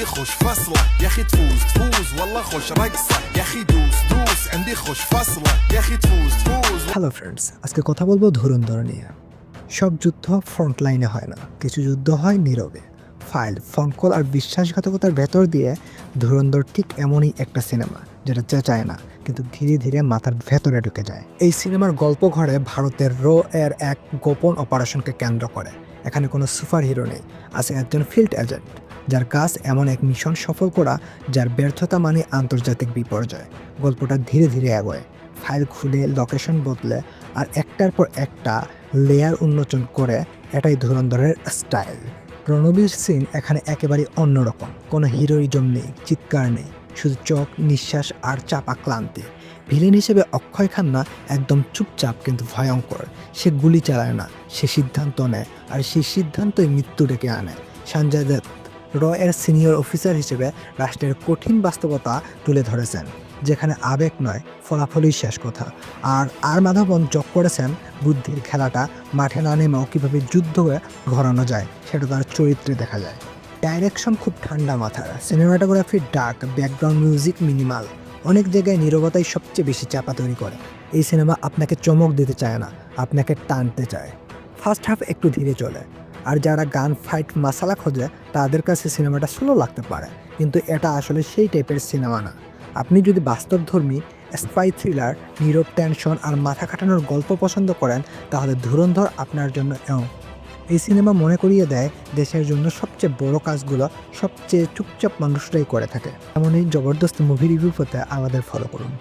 خش فصلة يا اخي تفوز تفوز والله خش رقصة يا اخي دوس دوس عندي خش فصلة يا اخي تفوز تفوز। Hello friends, আজকে কথা বলবো ধুরন্ধর নিয়ে। সব যুদ্ধ ফ্রন্ট লাইনে হয় না, কিছু যুদ্ধ হয় নীরবে। ফাইল, ফোন কল আর বিশ্বাসঘাতকতার ভেতর দিয়ে ধুরন্ধর ঠিক এমনই একটা সিনেমা, যেটা চেঁচায় না কিন্তু ধীরে ধীরে মাথার ভেতরে ঢুকে যায়। এই সিনেমার গল্প ঘরে ভারতের এর এক গোপন অপারেশনকে কেন্দ্র করে। এখানে কোনো সুপার হিরো নেই, আছে একজন ফিল্ড এজেন্ট যার কাজ এমন এক মিশন সফল করা যার ব্যর্থতা মানে আন্তর্জাতিক বিপর্যয়। গল্পটা ধীরে ধীরে এগোয়, ফাইল খুলে লোকেশন বদলে আর একটার পর একটা লেয়ার উন্মোচন করে। এটাই ধুরন্ধরের স্টাইল। রণবীর সিং এখানে একেবারে অন্যরকম। কোনো হিরোইজম নেই, চিৎকার নেই, শুধু চোখ, নিঃশ্বাস আর চাপা ক্লান্তি। ভিলেন হিসেবে অক্ষয় খান্না একদম চুপচাপ কিন্তু ভয়ঙ্কর। সে গুলি চালায় না, সে সিদ্ধান্ত নেয়, আর সেই সিদ্ধান্তই মৃত্যু ডেকে আনে। সঞ্জয় দত্ত এর সিনিয়র অফিসার হিসেবে রাষ্ট্রের কঠিন বাস্তবতা তুলে ধরেছেন, যেখানে আবেগ নয়, ফলাফলই শেষ কথা। আর মাধবন যোগ করেছেন বুদ্ধির খেলাটা মাঠে না নেমেও কীভাবে যুদ্ধ হয়ে ঘোরানো যায় সেটা তার চরিত্রে দেখা যায়। ডাইরেকশন খুব ঠান্ডা মাথার, cinematography dark, background music minimal. অনেক জায়গায় নীরবতাই সবচেয়ে বেশি চাপা তৈরি করে। এই সিনেমা আপনাকে চমক দিতে চায় না, আপনাকে টানতে চায়। ফার্স্ট হাফ একটু ধীরে চলে, আর যারা গান ফাইট মাসালা খোঁজে তাদের কাছে সিনেমাটা স্লো লাগতে পারে, কিন্তু এটা আসলে সেই টাইপের সিনেমা না। আপনি যদি বাস্তবধর্মী স্পাই থ্রিলার, নীরব টেনশন আর মাথা খাটানোর গল্প পছন্দ করেন, তাহলে ধুরন্ধর আপনার জন্য। এই সিনেমা মনে করিয়ে দেয় দেশের জন্য সবচেয়ে বড় কাজগুলো সবচেয়ে চুপচাপ মানুষরাই করে থাকে। এমনই জবরদস্ত মুভি রিভিউ পেতে আমাদের ফলো করুন।